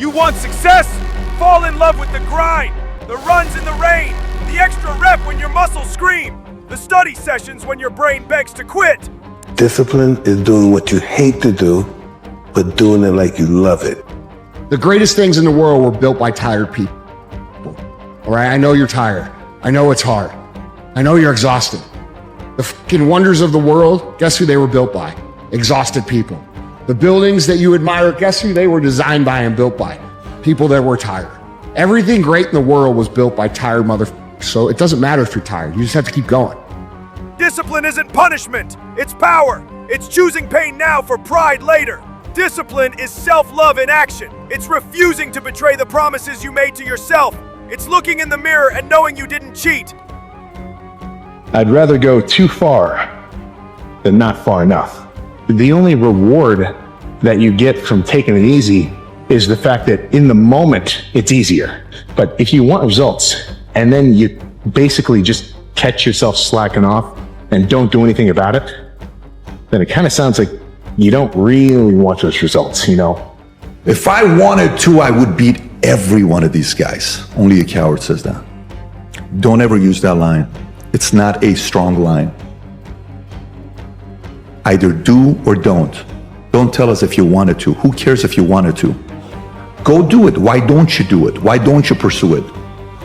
You want success? Fall in love with the grind, the runs in the rain, the extra rep when your muscles scream, the study sessions when your brain begs to quit. Discipline is doing what you hate to do, but doing it like you love it. The greatest things in the world were built by tired people. All right, I know you're tired. I know it's hard. I know you're exhausted. The fucking wonders of the world, guess who they were built by? Exhausted people. The buildings that you admire, guess who they were designed by and built by? People that were tired. Everything great in the world was built by tired motherfuckers. So it doesn't matter if you're tired. You just have to keep going. Discipline isn't punishment. It's power. It's choosing pain now for pride later. Discipline is self-love in action. It's refusing to betray the promises you made to yourself. It's looking in the mirror and knowing you didn't cheat. I'd rather go too far than not far enough. The only reward that you get from taking it easy is the fact that in the moment, it's easier. But if you want results and then you basically just catch yourself slacking off and don't do anything about it, then it kind of sounds like you don't really want those results, you know? If I wanted to, I would beat every one of these guys. Only a coward says that. Don't ever use that line. It's not a strong line. Either do or don't. Don't tell us if you wanted to. Who cares if you wanted to? Go do it. Why don't you do it? Why don't you pursue it?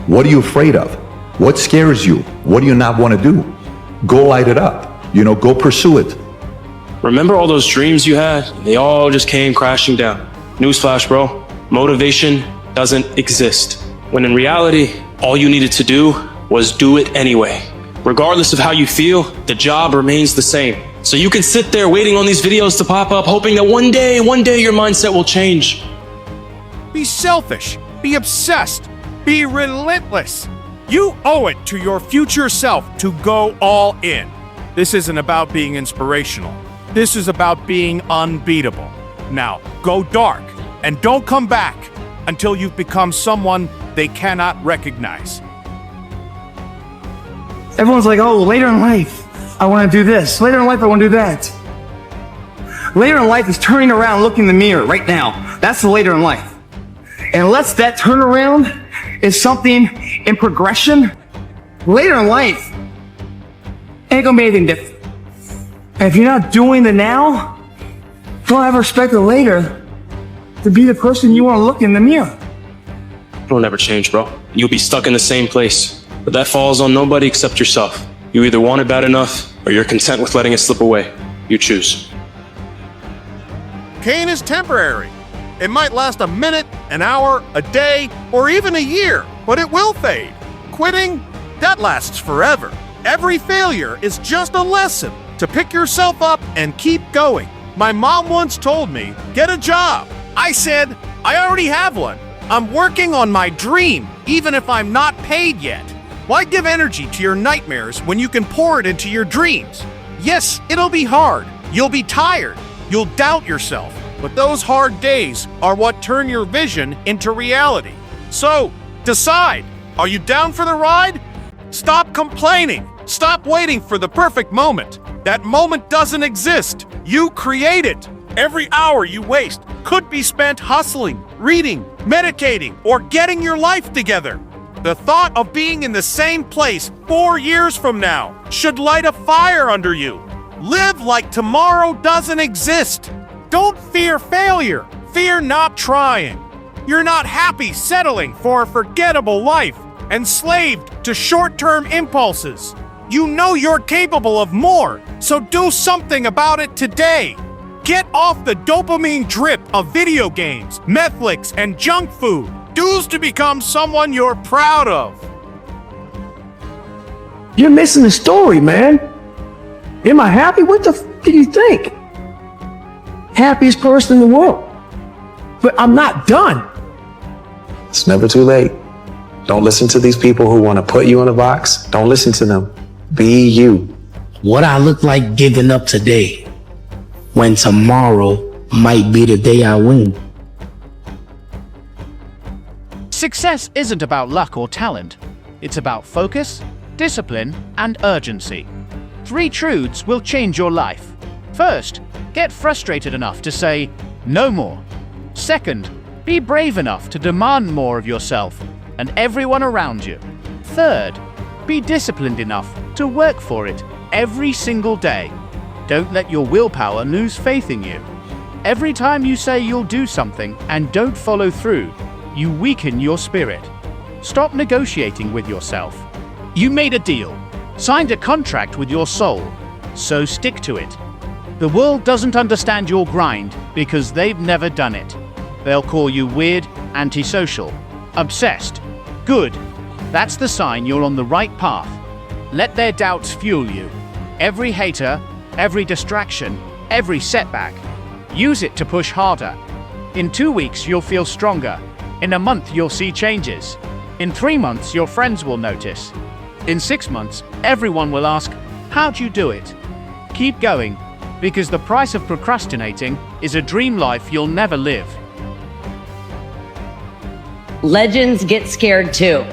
What are you afraid of? What scares you? What do you not want to do? Go light it up. Go pursue it. Remember all those dreams you had? They all just came crashing down. Newsflash, bro. Motivation doesn't exist. When in reality, all you needed to do was do it anyway. Regardless of how you feel, the job remains the same. So you can sit there waiting on these videos to pop up, hoping that one day your mindset will change. Be selfish. Be obsessed. Be relentless. You owe it to your future self to go all in. This isn't about being inspirational. This is about being unbeatable. Now, go dark and don't come back until you've become someone they cannot recognize. Everyone's like, oh, later in life, I want to do this. Later in life, I want to do that. Later in life is turning around, looking in the mirror right now. That's the later in life. And unless that turnaround is something in progression, later in life ain't gonna be anything different. And if you're not doing the now, don't ever expect the later to be the person you want to look in the mirror. It'll never change, bro. You'll be stuck in the same place. But that falls on nobody except yourself. You either want it bad enough, or you're content with letting it slip away. You choose. Pain is temporary. It might last a minute, an hour, a day, or even a year, but it will fade. Quitting, that lasts forever. Every failure is just a lesson to pick yourself up and keep going. My mom once told me, get a job. I said, I already have one. I'm working on my dream, even if I'm not paid yet. Why give energy to your nightmares when you can pour it into your dreams? Yes, it'll be hard. You'll be tired. You'll doubt yourself. But those hard days are what turn your vision into reality. So, decide. Are you down for the ride? Stop complaining. Stop waiting for the perfect moment. That moment doesn't exist. You create it. Every hour you waste could be spent hustling, reading, meditating, or getting your life together. The thought of being in the same place 4 years from now should light a fire under you. Live like tomorrow doesn't exist. Don't fear failure. Fear not trying. You're not happy settling for a forgettable life, enslaved to short-term impulses. You know you're capable of more, so do something about it today. Get off the dopamine drip of video games, Netflix, and junk food. Choose to become someone you're proud of. You're missing the story, man. Am I happy? What the f do you think? Happiest person in the world. But I'm not done. It's never too late. Don't listen to these people who want to put you in a box. Don't listen to them. Be you. What I look like giving up today, when tomorrow might be the day I win. Success isn't about luck or talent. It's about focus, discipline, and urgency. 3 truths will change your life. 1st, get frustrated enough to say, no more. 2nd, Be brave enough to demand more of yourself and everyone around you. Third, be disciplined enough to work for it every single day. Don't let your willpower lose faith in you. Every time you say you'll do something and don't follow through, you weaken your spirit. Stop negotiating with yourself. You made a deal, signed a contract with your soul, so stick to it. The world doesn't understand your grind because they've never done it. They'll call you weird, antisocial, obsessed. Good. That's the sign you're on the right path. Let their doubts fuel you. Every hater, every distraction, every setback. Use it to push harder. In 2 weeks, you'll feel stronger. In a month, you'll see changes. In 3 months, your friends will notice. In 6 months, everyone will ask, how'd you do it? Keep going, because the price of procrastinating is a dream life you'll never live. Legends get scared too.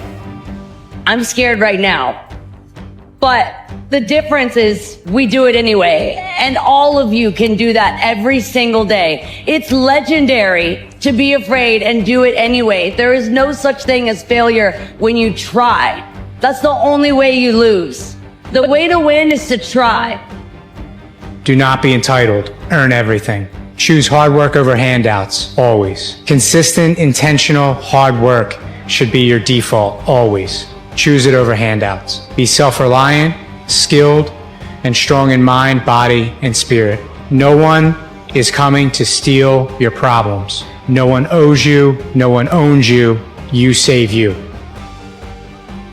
I'm scared right now. But the difference is we do it anyway. And all of you can do that every single day. It's legendary to be afraid and do it anyway. There is no such thing as failure when you try. That's the only way you lose. The way to win is to try. Do not be entitled. Earn everything. Choose hard work over handouts, always. Consistent, intentional, hard work should be your default, always. Choose it over handouts. Be self-reliant, skilled, and strong in mind, body, and spirit. No one is coming to steal your problems. No one owes you. No one owns you. You save you.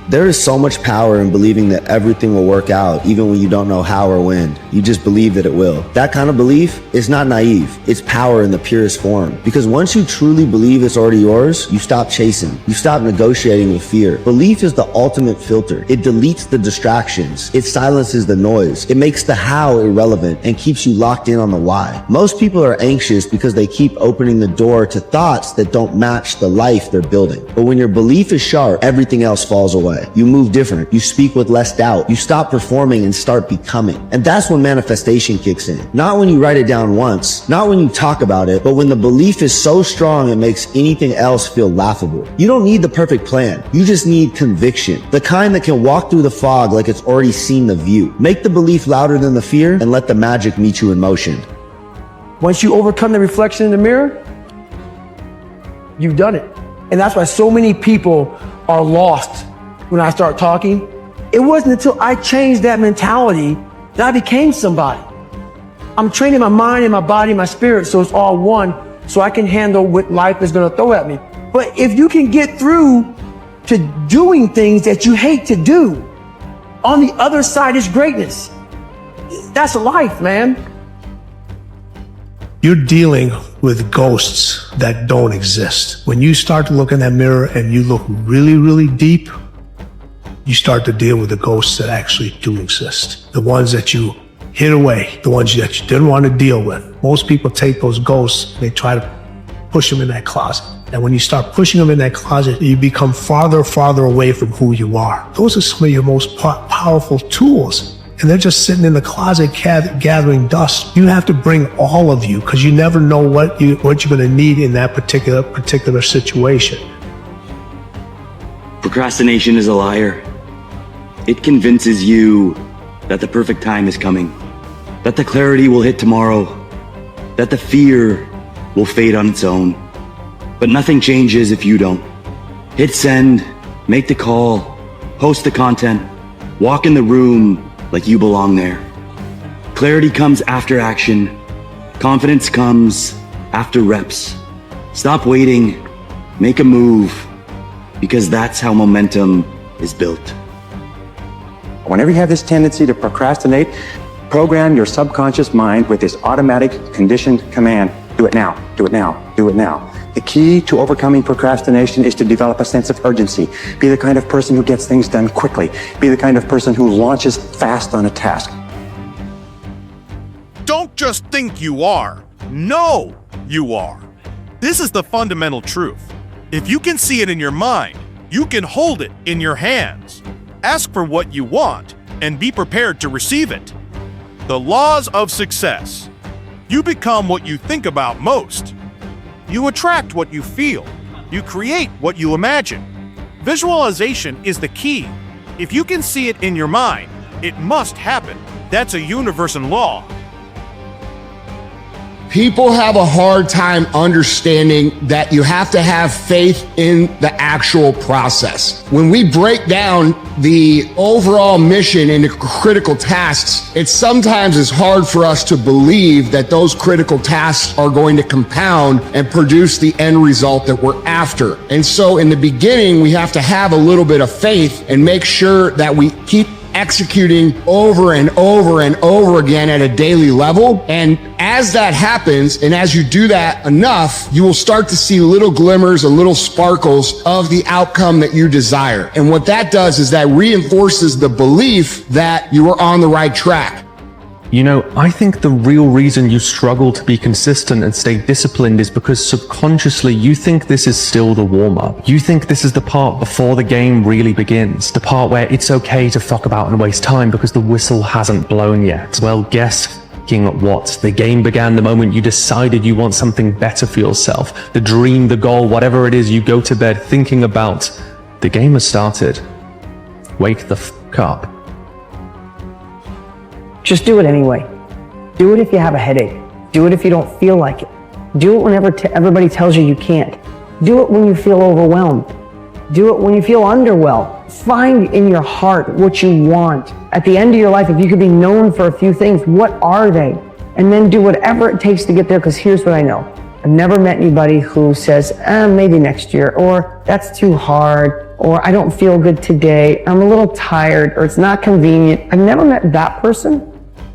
There is so much power in believing that everything will work out even when you don't know how or when. You just believe that it will. That kind of belief is not naive. It's power in the purest form. Because once you truly believe it's already yours, you stop chasing. You stop negotiating with fear. Belief is the ultimate filter. It deletes the distractions. It silences the noise. It makes the how irrelevant and keeps you locked in on the why. Most people are anxious because they keep opening the door to thoughts that don't match the life they're building. But when your belief is sharp, everything else falls away. You move different. You speak with less doubt. You stop performing and start becoming. And that's when manifestation kicks in. Not when you write it down once, not when you talk about it, but when the belief is so strong it makes anything else feel laughable. You don't need the perfect plan. You just need conviction. The kind that can walk through the fog like it's already seen the view. Make the belief louder than the fear and let the magic meet you in motion. Once you overcome the reflection in the mirror, you've done it. And that's why so many people are lost when I start talking. It wasn't until I changed that mentality that I became somebody. I'm training my mind and my body and my spirit so it's all one, so I can handle what life is gonna throw at me. But if you can get through to doing things that you hate to do, on the other side is greatness. That's life, man. You're dealing with ghosts that don't exist. When you start to look in that mirror and you look really, really deep, you start to deal with the ghosts that actually do exist. The ones that you hid away, the ones that you didn't want to deal with. Most people take those ghosts, they try to push them in that closet. And when you start pushing them in that closet, you become farther away from who you are. Those are some of your most powerful tools. And they're just sitting in the closet gathering dust. You have to bring all of you, because you never know what you're going to need in that particular situation. Procrastination is a liar. It convinces you that the perfect time is coming, that the clarity will hit tomorrow, that the fear will fade on its own. But nothing changes if you don't. Hit send, make the call, post the content, walk in the room like you belong there. Clarity comes after action. Confidence comes after reps. Stop waiting, make a move, because that's how momentum is built. Whenever you have this tendency to procrastinate, program your subconscious mind with this automatic conditioned command: do it now, do it now, do it now. The key to overcoming procrastination is to develop a sense of urgency. Be the kind of person who gets things done quickly. Be the kind of person who launches fast on a task. Don't just think you are. Know you are. This is the fundamental truth. If you can see it in your mind, you can hold it in your hands. Ask for what you want and be prepared to receive it. The laws of success. You become what you think about most. You attract what you feel. You create what you imagine. Visualization is the key. If you can see it in your mind, it must happen. That's a universal law. People have a hard time understanding that you have to have faith in the actual process. When we break down the overall mission into critical tasks, it sometimes is hard for us to believe that those critical tasks are going to compound and produce the end result that we're after. And so in the beginning, we have to have a little bit of faith and make sure that we keep executing over and over and over again at a daily level. And as that happens, and as you do that enough, you will start to see little glimmers and little sparkles of the outcome that you desire. And what that does is that reinforces the belief that you are on the right track. You know, I think the real reason you struggle to be consistent and stay disciplined is because subconsciously you think this is still the warm-up. You think this is the part before the game really begins, the part where it's okay to fuck about and waste time because the whistle hasn't blown yet. Well, guess what? The game began the moment you decided you want something better for yourself. The dream, the goal, whatever it is you go to bed thinking about. The game has started. Wake the fuck up. Just do it anyway. Do it if you have a headache. Do it if you don't feel like it. Do it whenever everybody tells you you can't. Do it when you feel overwhelmed. Do it when you feel underwhelmed. Find in your heart what you want. At the end of your life, if you could be known for a few things, what are they? And then do whatever it takes to get there, because here's what I know. I've never met anybody who says, maybe next year, or that's too hard, or I don't feel good today, I'm a little tired, or it's not convenient. I've never met that person,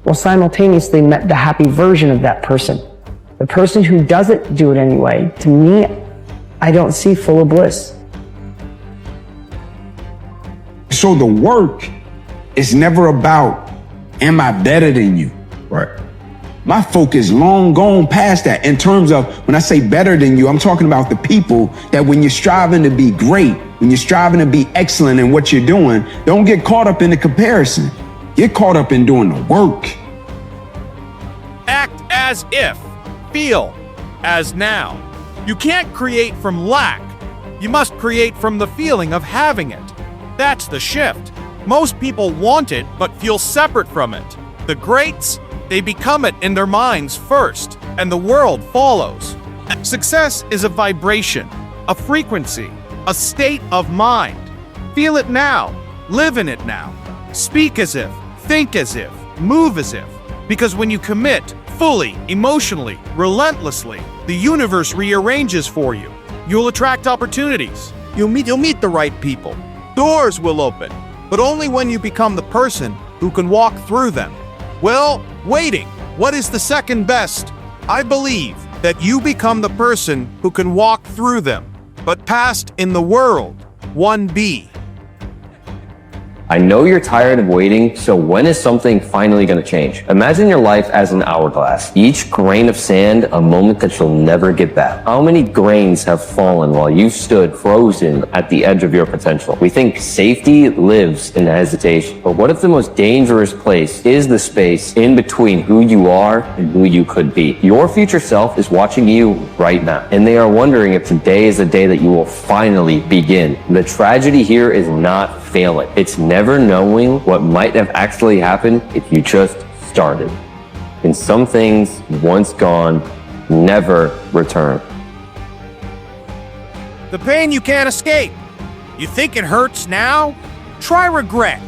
while simultaneously met the happy version of that person. The person who doesn't do it anyway, to me, I don't see full of bliss. So the work is never about, am I better than you? Right. My focus long gone past that. In terms of, when I say better than you, I'm talking about the people that when you're striving to be great, when you're striving to be excellent in what you're doing, don't get caught up in the comparison. Get caught up in doing the work. Act as if. Feel as now. You can't create from lack. You must create from the feeling of having it. That's the shift. Most people want it, but feel separate from it. The greats, they become it in their minds first, and the world follows. Success is a vibration, a frequency, a state of mind. Feel it now. Live in it now. Speak as if. Think as if. Move as if. Because when you commit, fully, emotionally, relentlessly, the universe rearranges for you. You'll attract opportunities. You'll meet the right people. Doors will open, but only when you become the person who can walk through them. Well, waiting. What is the second best? I believe that you become the person who can walk through them, but past in the world, 1B. I know you're tired of waiting, so when is something finally going to change? Imagine your life as an hourglass. Each grain of sand, a moment that you'll never get back. How many grains have fallen while you stood frozen at the edge of your potential? We think safety lives in the hesitation, but what if the most dangerous place is the space in between who you are and who you could be? Your future self is watching you right now, and they are wondering if today is the day that you will finally begin. The tragedy here is not failing. It's never knowing what might have actually happened if you just started. And some things, once gone, never return. The pain you can't escape. You think it hurts now? Try regret.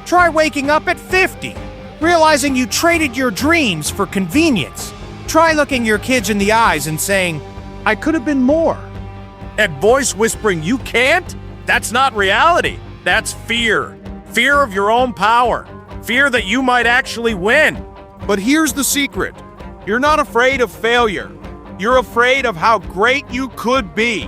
Try waking up at 50, realizing you traded your dreams for convenience. Try looking your kids in the eyes and saying, I could have been more. That voice whispering you can't? That's not reality. That's fear. Fear of your own power. Fear that you might actually win. But here's the secret. You're not afraid of failure. You're afraid of how great you could be.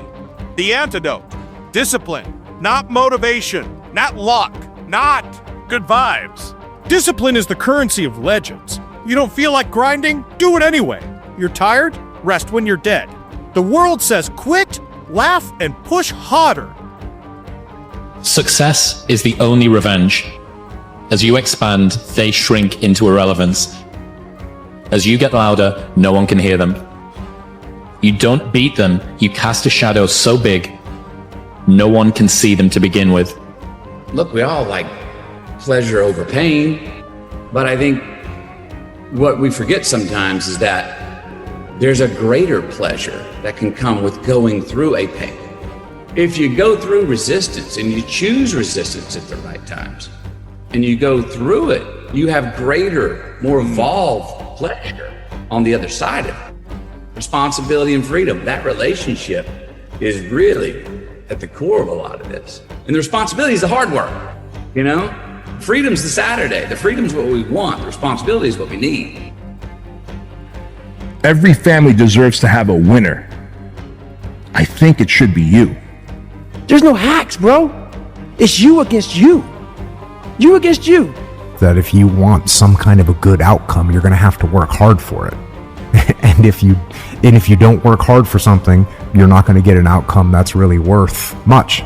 The antidote. Discipline. Not motivation. Not luck. Not good vibes. Discipline is the currency of legends. You don't feel like grinding? Do it anyway. You're tired? Rest when you're dead. The world says quit, laugh, and push harder. Success is the only revenge. As you expand, they shrink into irrelevance. As you get louder, no one can hear them. You don't beat them, you cast a shadow so big, no one can see them to begin with. Look, we all like pleasure over pain, but I think what we forget sometimes is that there's a greater pleasure that can come with going through a pain. If you go through resistance and you choose resistance at the right times, and you go through it, you have greater, more evolved pleasure on the other side of it. Responsibility and freedom, that relationship is really at the core of a lot of this. And the responsibility is the hard work, you know? Freedom's the Saturday. The freedom's what we want. The responsibility is what we need. Every family deserves to have a winner. I think it should be you. There's no hacks, bro. It's you against you. You against you. That if you want some kind of a good outcome, you're going to have to work hard for it. and if you don't work hard for something, you're not going to get an outcome that's really worth much.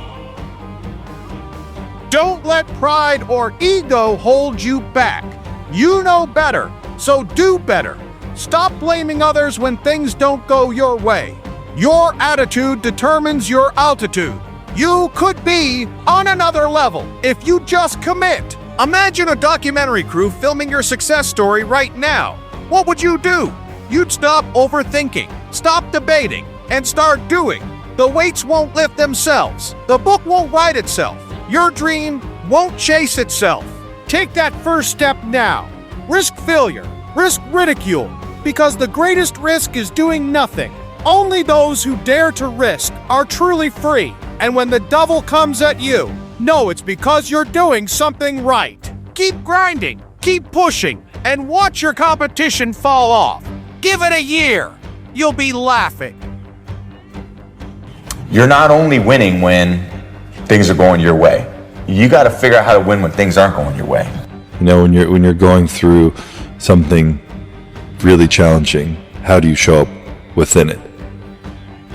Don't let pride or ego hold you back. You know better, so do better. Stop blaming others when things don't go your way. Your attitude determines your altitude. You could be on another level if you just commit. Imagine a documentary crew filming your success story right now. What would you do? You'd stop overthinking, stop debating, and start doing. The weights won't lift themselves. The book won't write itself. Your dream won't chase itself. Take that first step now. Risk failure, risk ridicule, because the greatest risk is doing nothing. Only those who dare to risk are truly free. And when the devil comes at you, know it's because you're doing something right. Keep grinding, keep pushing, and watch your competition fall off. Give it a year. You'll be laughing. You're not only winning when things are going your way. You got to figure out how to win when things aren't going your way. You know, when you're going through something really challenging, how do you show up within it?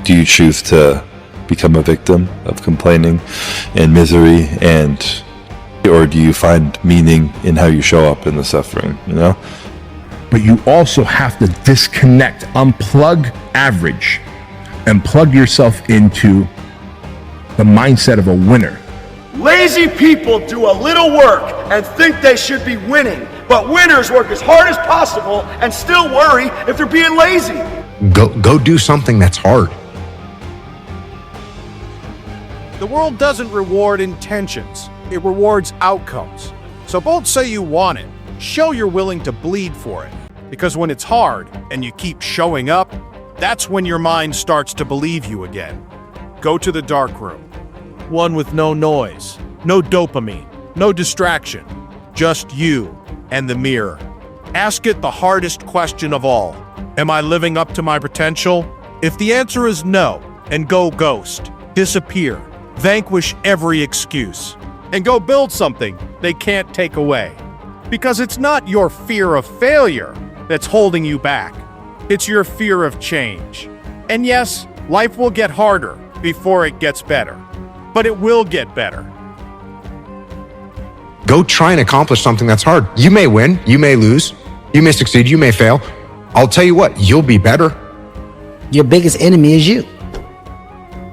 Do you choose to become a victim of complaining and misery, or do you find meaning in how you show up in the suffering, you know? But you also have to disconnect, unplug average, and plug yourself into the mindset of a winner. Lazy people do a little work and think they should be winning, but winners work as hard as possible and still worry if they're being lazy. Go do something that's hard. The world doesn't reward intentions, it rewards outcomes. So don't say you want it, show you're willing to bleed for it. Because when it's hard and you keep showing up, that's when your mind starts to believe you again. Go to the dark room. One with no noise, no dopamine, no distraction. Just you and the mirror. Ask it the hardest question of all. Am I living up to my potential? If the answer is no, and go ghost, disappear, vanquish every excuse, and go build something they can't take away. Because it's not your fear of failure that's holding you back. It's your fear of change. And yes, life will get harder before it gets better. But it will get better. Go try and accomplish something that's hard. You may win, you may lose, you may succeed, you may fail. I'll tell you what, you'll be better. Your biggest enemy is you.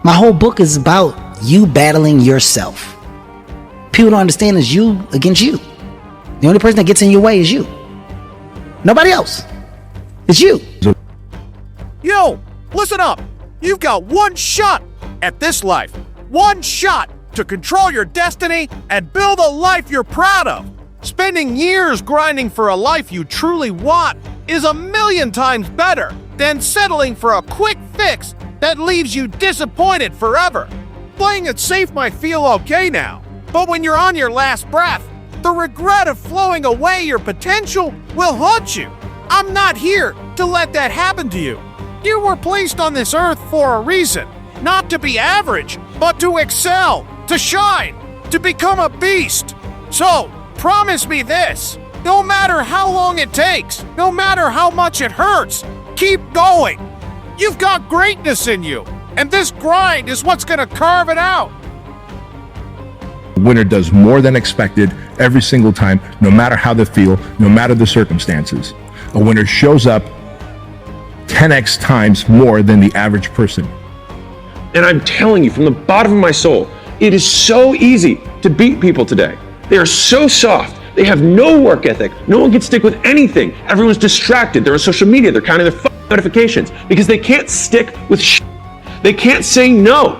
My whole book is about you battling yourself. People don't understand it's you against you. The only person that gets in your way is you. Nobody else. It's you. Yo, listen up. You've got one shot at this life. One shot to control your destiny and build a life you're proud of. Spending years grinding for a life you truly want is 1,000,000 times better than settling for a quick fix that leaves you disappointed forever. Playing it safe might feel okay now, but when you're on your last breath, the regret of flowing away your potential will haunt you. I'm not here to let that happen to you. You were placed on this earth for a reason, not to be average, but to excel, to shine, to become a beast. So, promise me this, no matter how long it takes, no matter how much it hurts, keep going. You've got greatness in you, and this grind is what's gonna carve it out. The winner does more than expected every single time, no matter how they feel, no matter the circumstances. A winner shows up 10 10x times more than the average person. And I'm telling you from the bottom of my soul, it is so easy to beat people today. They are so soft. They have no work ethic. No one can stick with anything. Everyone's distracted. They're on social media. They're counting their notifications because they can't stick with They can't say no.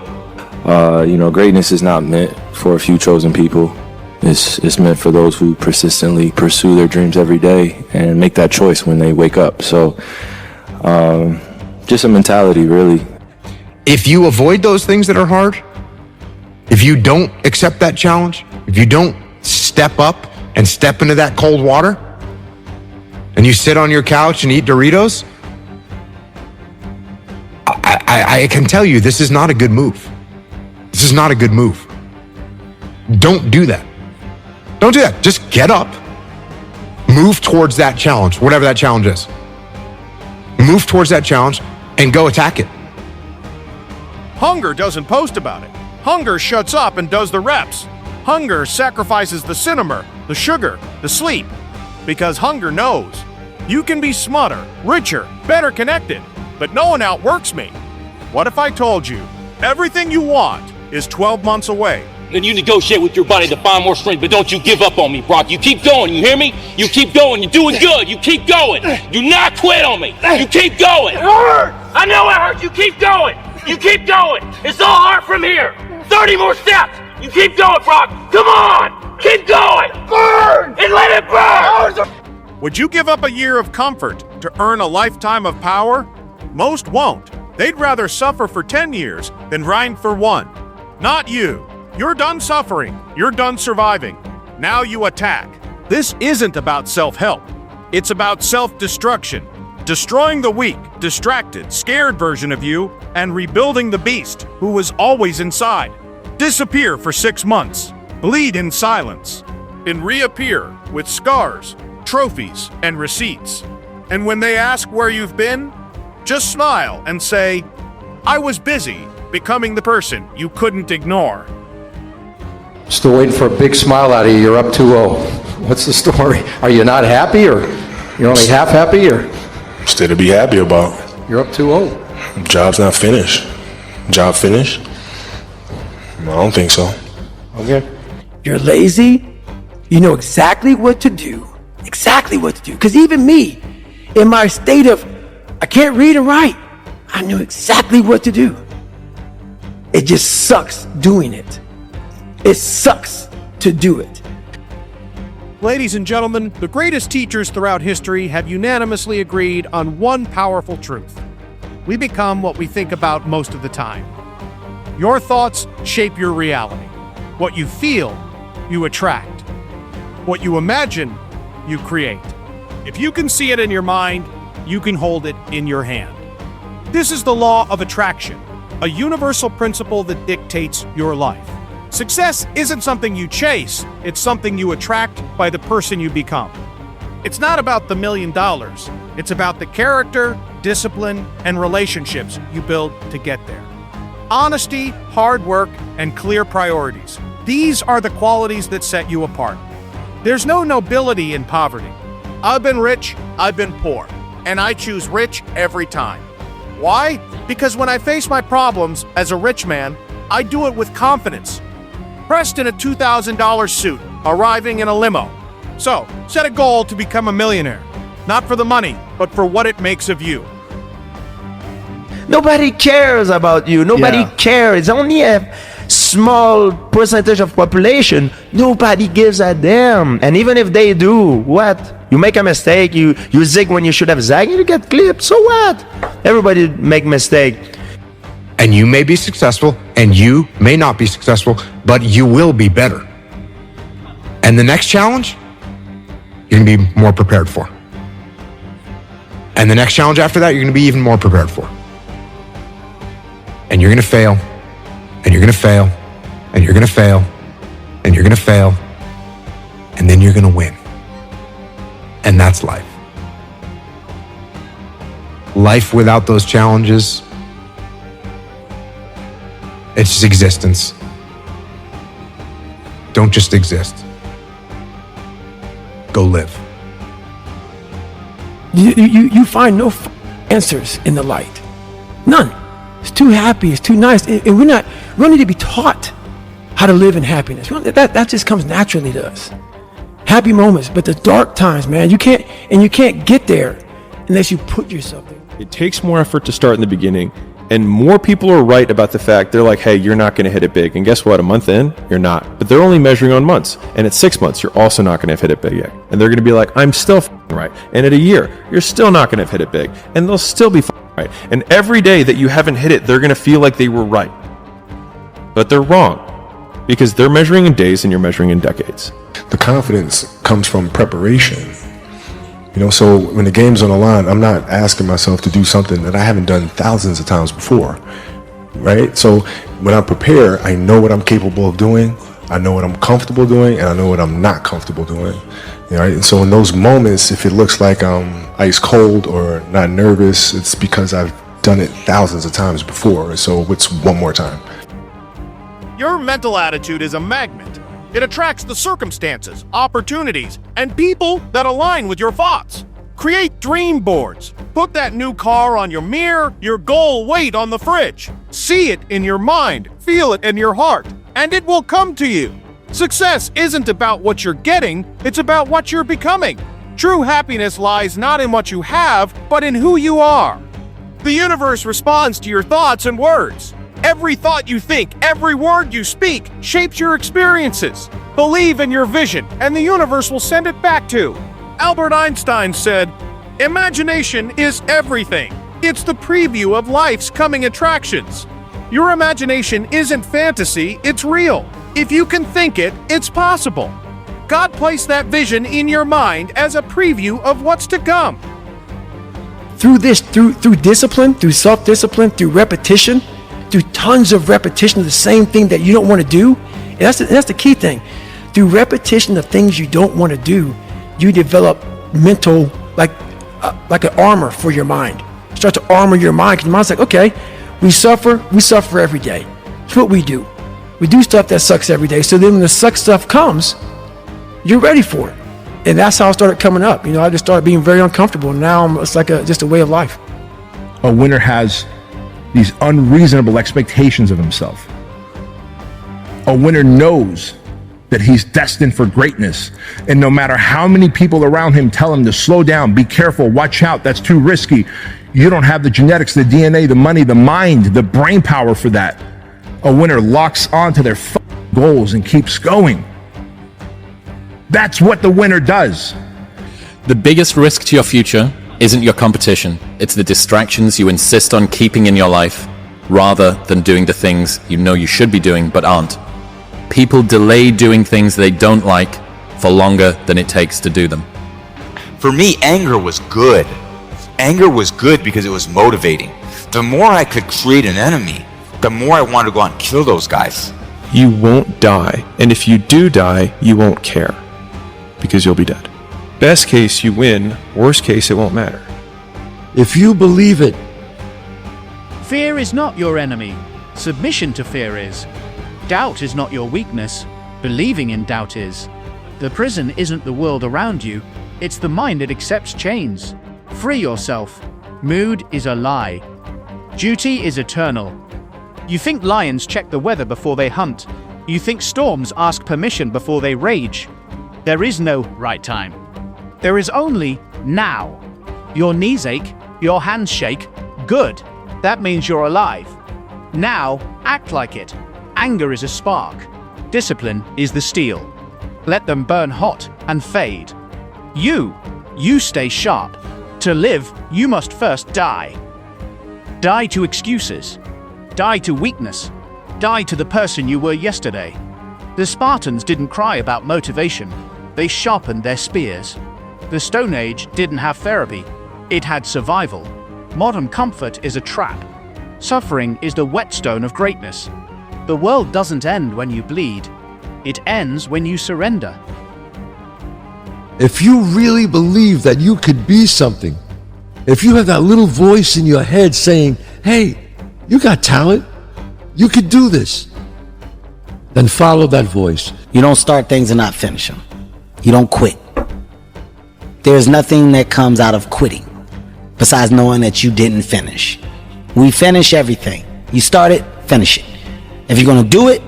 Greatness is not meant for a few chosen people. It's meant for those who persistently pursue their dreams every day and make that choice when they wake up. So, just a mentality, really. If you avoid those things that are hard, if you don't accept that challenge, if you don't step up and step into that cold water, and you sit on your couch and eat Doritos, I can tell you this is not a good move. This is not a good move. Don't do that. Don't do that. Just get up, move towards that challenge, whatever that challenge is. Move towards that challenge and go attack it. Hunger doesn't post about it. Hunger shuts up and does the reps. Hunger sacrifices the cinema, the sugar, the sleep. Because hunger knows. You can be smarter, richer, better connected, but no one outworks me. What if I told you everything you want is 12 months away? Then you negotiate with your body to find more strength, but don't you give up on me, Brock. You keep going, you hear me? You keep going, you're doing good, you keep going. Do not quit on me. You keep going. It hurt! I know it hurts, you keep going. You keep going. It's all hard from here. 30 more steps. You keep going, Brock. Come on. Keep going. Burn! And let it burn! Would you give up a year of comfort to earn a lifetime of power? Most won't. They'd rather suffer for 10 years than grind for one. Not you. You're done suffering. You're done surviving. Now you attack. This isn't about self-help. It's about self-destruction. Destroying the weak, distracted, scared version of you and rebuilding the beast who was always inside. Disappear for 6 months. Bleed in silence. And reappear with scars, trophies, and receipts. And when they ask where you've been, just smile and say, I was busy becoming the person you couldn't ignore. Still waiting for a big smile out of you. You're up 2-0. What's the story? Are you not happy, or you're only half happy, or? Still to be happy about. You're up 2-0. Job's not finished. Job finished? I don't think so. Okay. You're lazy. You know exactly what to do. Exactly what to do. Because even me, in my state of, I can't read and write, I knew exactly what to do. It just sucks doing it. It sucks to do it. Ladies and gentlemen, the greatest teachers throughout history have unanimously agreed on one powerful truth. We become what we think about most of the time. Your thoughts shape your reality. What you feel, you attract. What you imagine, you create. If you can see it in your mind, you can hold it in your hand. This is the law of attraction, a universal principle that dictates your life. Success isn't something you chase, it's something you attract by the person you become. It's not about the $1 million, it's about the character, discipline, and relationships you build to get there. Honesty, hard work, and clear priorities. These are the qualities that set you apart. There's no nobility in poverty. I've been rich, I've been poor, and I choose rich every time. Why? Because when I face my problems as a rich man, I do it with confidence. Pressed in a $2,000 suit, arriving in a limo. So, set a goal to become a millionaire. Not for the money, but for what it makes of you. Nobody cares about you. Nobody cares. It's only a small percentage of population. Nobody gives a damn. And even if they do, what? You make a mistake, you zig when you should have zagged, you get clipped. So what? Everybody make mistake. And you may be successful, and you may not be successful, but you will be better. And the next challenge, you're gonna be more prepared for. And the next challenge after that, you're gonna be even more prepared for. And you're gonna fail, and you're gonna fail, and you're gonna fail, and you're gonna fail, and then you're gonna win. And that's life. Life without those challenges, it's just existence. Don't just exist. Go live. You find no answers in the light. None. It's too happy. It's too nice. And we don't need to be taught how to live in happiness. That just comes naturally to us. Happy moments, but the dark times, man, you can't get there unless you put yourself there. It takes more effort to start in the beginning, and more people are right about the fact they're like, hey, you're not going to hit it big. And guess what? A month in, you're not. But they're only measuring on months. And at 6 months, you're also not going to have hit it big yet. And they're going to be like, I'm still right. And at a year, you're still not going to have hit it big. And they'll still be right. And every day that you haven't hit it, they're going to feel like they were right. But they're wrong, because they're measuring in days and you're measuring in decades. The confidence comes from preparation. So when the game's on the line, I'm not asking myself to do something that I haven't done thousands of times before, right? So when I prepare, I know what I'm capable of doing, I know what I'm comfortable doing, and I know what I'm not comfortable doing, right? And so in those moments, if it looks like I'm ice cold or not nervous, it's because I've done it thousands of times before, and so it's one more time. Your mental attitude is a magnet. It attracts the circumstances, opportunities, and people that align with your thoughts. Create dream boards. Put that new car on your mirror, your goal weight on the fridge. See it in your mind, feel it in your heart, and it will come to you. Success isn't about what you're getting, it's about what you're becoming. True happiness lies not in what you have, but in who you are. The universe responds to your thoughts and words. Every thought you think, every word you speak, shapes your experiences. Believe in your vision, and the universe will send it back to. Albert Einstein said, "Imagination is everything. It's the preview of life's coming attractions." Your imagination isn't fantasy, it's real. If you can think it, it's possible. God placed that vision in your mind as a preview of what's to come. Through discipline, through self-discipline, through repetition, through tons of repetition of the same thing that you don't want to do, and that's the key thing. Through repetition of things you don't want to do, you develop mental, like an armor for your mind. You start to armor your mind, because your mind's like, okay, we suffer every day. It's what we do. We do stuff that sucks every day, so then when the suck stuff comes, you're ready for it. And that's how I started coming up. I just started being very uncomfortable, and now it's like just a way of life. A winner has these unreasonable expectations of himself. A winner knows that he's destined for greatness, and no matter how many people around him tell him to slow down, be careful, watch out, that's too risky, you don't have the genetics, the DNA, the money, the mind, the brain power for that. A winner locks onto their goals and keeps going. That's what the winner does. The biggest risk to your future isn't your competition. It's the distractions you insist on keeping in your life, rather than doing the things you know you should be doing but aren't. People delay doing things they don't like for longer than it takes to do them. For me, anger was good. Anger was good because it was motivating. The more I could create an enemy, the more I wanted to go out and kill those guys. You won't die, and if you do die, you won't care, because you'll be dead. Best case, you win. Worst case, it won't matter. If you believe it. Fear is not your enemy. Submission to fear is. Doubt is not your weakness. Believing in doubt is. The prison isn't the world around you. It's the mind that accepts chains. Free yourself. Mood is a lie. Duty is eternal. You think lions check the weather before they hunt. You think storms ask permission before they rage. There is no right time. There is only now. Your knees ache, your hands shake. Good. That means you're alive. Now, act like it. Anger is a spark. Discipline is the steel. Let them burn hot and fade. You stay sharp. To live, you must first die. Die to excuses. Die to weakness. Die to the person you were yesterday. The Spartans didn't cry about motivation. They sharpened their spears. The Stone Age didn't have therapy. It had survival. Modern comfort is a trap. Suffering is the whetstone of greatness. The world doesn't end when you bleed. It ends when you surrender. If you really believe that you could be something, if you have that little voice in your head saying, hey, you got talent, you could do this, then follow that voice. You don't start things and not finish them. You don't quit. There's nothing that comes out of quitting. besides knowing that you didn't finish. We finish everything. You start it, finish it. If you're gonna do it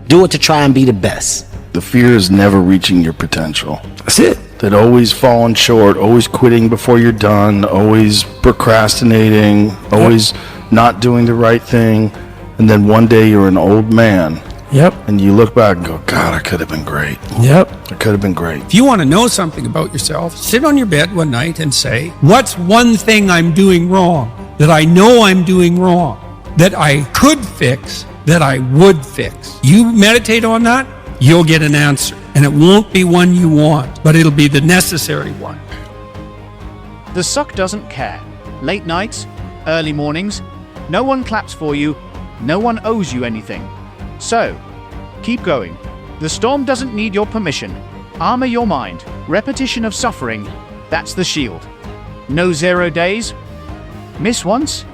to try and be the best. The fear is never reaching your potential. That's it. That always falling short, always quitting before you're done, always procrastinating, always not doing the right thing. And then one day you're an old man. Yep. And you look back and go, God, I could have been great. Yep. I could have been great. If you want to know something about yourself, sit on your bed one night and say, what's one thing I'm doing wrong that I know I'm doing wrong, that I could fix, that I would fix? You meditate on that, you'll get an answer. And it won't be one you want, but it'll be the necessary one. The suck doesn't care. Late nights, early mornings, no one claps for you, no one owes you anything. So, keep going. The storm doesn't need your permission. Armor your mind. Repetition of suffering, that's the shield. No 0 days. Miss once?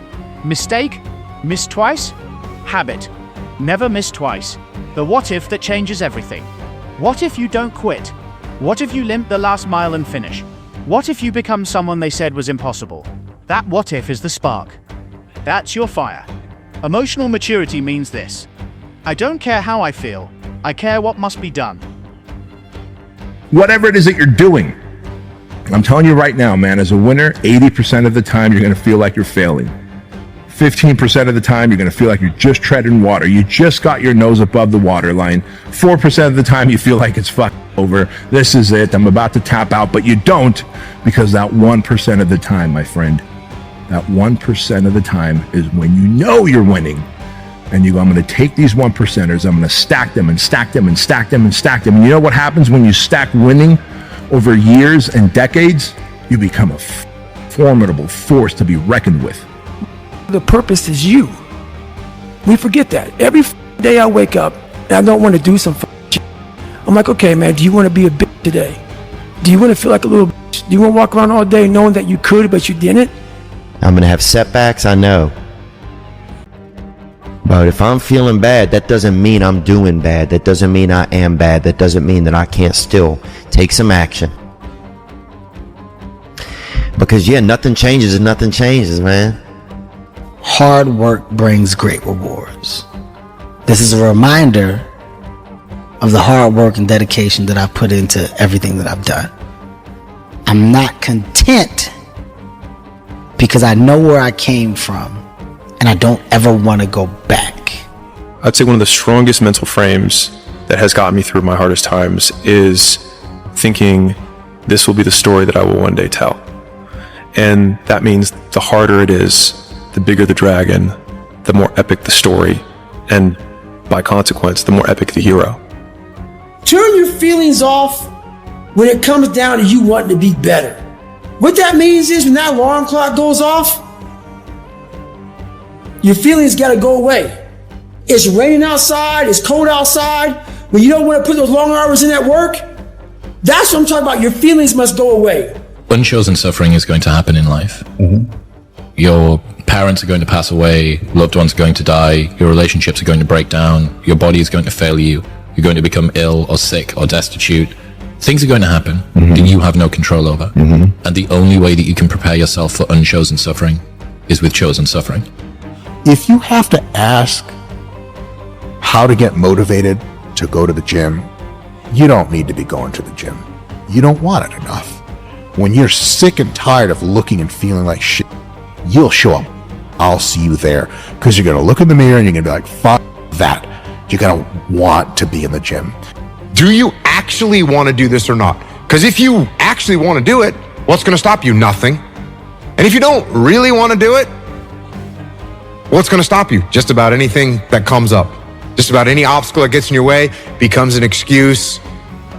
Mistake? Miss twice? Habit. Never miss twice. The what if that changes everything. What if you don't quit? What if you limp the last mile and finish? What if you become someone they said was impossible? That what if is the spark. That's your fire. Emotional maturity means this. I don't care how I feel. I care what must be done. Whatever it is that you're doing, I'm telling you right now, man, as a winner, 80% of the time you're going to feel like you're failing. 15% of the time you're going to feel like you're just treading water. You just got your nose above the waterline. 4% of the time you feel like it's fucking over. This is it. I'm about to tap out, but you don't, because that 1% of the time, my friend, that 1% of the time is when you know you're winning. And you go, I'm going to take these 1%ers, I'm going to stack them and stack them and stack them and stack them. And you know what happens when you stack winning over years and decades? You become a formidable force to be reckoned with. The purpose is you. We forget that. Every day I wake up and I don't want to do some shit. I'm like, okay, man, do you want to be a bitch today? Do you want to feel like a little bitch? Do you want to walk around all day knowing that you could, but you didn't? I'm going to have setbacks, I know. But if I'm feeling bad, that doesn't mean I'm doing bad. That doesn't mean I am bad. That doesn't mean that I can't still take some action. Because, yeah, nothing changes if nothing changes, man. Hard work brings great rewards. This is a reminder of the hard work and dedication that I put into everything that I've done. I'm not content because I know where I came from and I don't ever want to go back. I'd say one of the strongest mental frames that has gotten me through my hardest times is thinking this will be the story that I will one day tell. And that means the harder it is, the bigger the dragon, the more epic the story, and by consequence, the more epic the hero. Turn your feelings off when it comes down to you wanting to be better. What that means is when that alarm clock goes off, your feelings gotta go away. It's raining outside, it's cold outside, when you don't want to put those long hours in at work, that's what I'm talking about. Your feelings must go away. Unchosen suffering is going to happen in life. Your parents are going to pass away, loved ones are going to die, your relationships are going to break down, your body is going to fail you, you're going to become ill or sick or destitute. Things are going to happen that you have no control over. And the only way that you can prepare yourself for unchosen suffering is with chosen suffering. If you have to ask how to get motivated to go to the gym, you don't need to be going to the gym. You don't want it enough. When you're sick and tired of looking and feeling like shit, you'll show up. I'll see you there. Because you're going to look in the mirror and you're going to be like, fuck that. You're going to want to be in the gym. Do you actually want to do this or not? Because if you actually want to do it, what's going to stop you? Nothing. And if you don't really want to do it, what's going to stop you? Just about anything that comes up. Just about any obstacle that gets in your way becomes an excuse.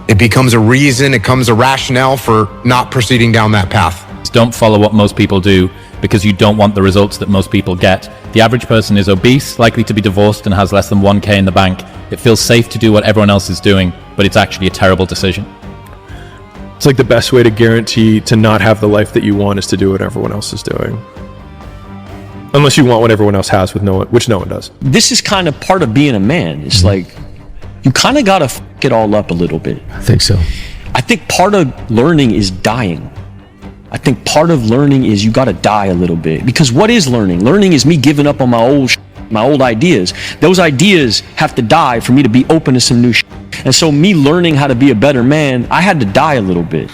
It becomes a reason. It becomes a rationale for not proceeding down that path. Don't follow what most people do because you don't want the results that most people get. The average person is obese, likely to be divorced, and has less than 1K in the bank. It feels safe to do what everyone else is doing, but it's actually a terrible decision. It's like the best way to guarantee to not have the life that you want is to do what everyone else is doing. Unless you want what everyone else has, which no one does. This is kind of part of being a man. It's like, you kind of got to f it all up a little bit. I think so. I think part of learning is dying. I think part of learning is you got to die a little bit. Because what is learning? Learning is me giving up on my old ideas. Those ideas have to die for me to be open to some new shit. And so me learning how to be a better man, I had to die a little bit.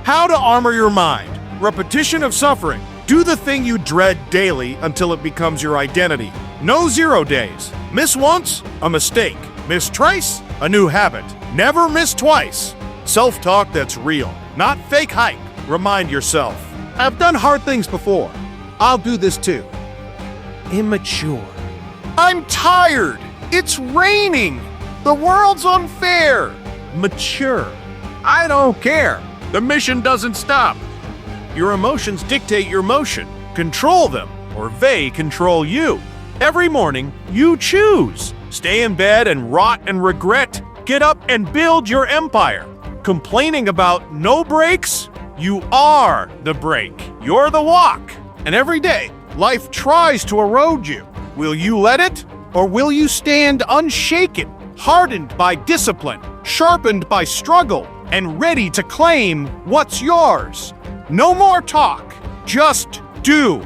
How to armor your mind. Repetition of suffering. Do the thing you dread daily until it becomes your identity. No 0 days. Miss once, a mistake. Miss twice, a new habit. Never miss twice. Self-talk that's real, not fake hype. Remind yourself, I've done hard things before. I'll do this too. Immature. I'm tired. It's raining. The world's unfair. Mature. I don't care. The mission doesn't stop. Your emotions dictate your motion. Control them, or they control you. Every morning, you choose. Stay in bed and rot and regret. Get up and build your empire. Complaining about no breaks? You are the break. You're the walk. And every day, life tries to erode you. Will you let it? Or will you stand unshaken, hardened by discipline, sharpened by struggle, and ready to claim what's yours? No more talk, just do.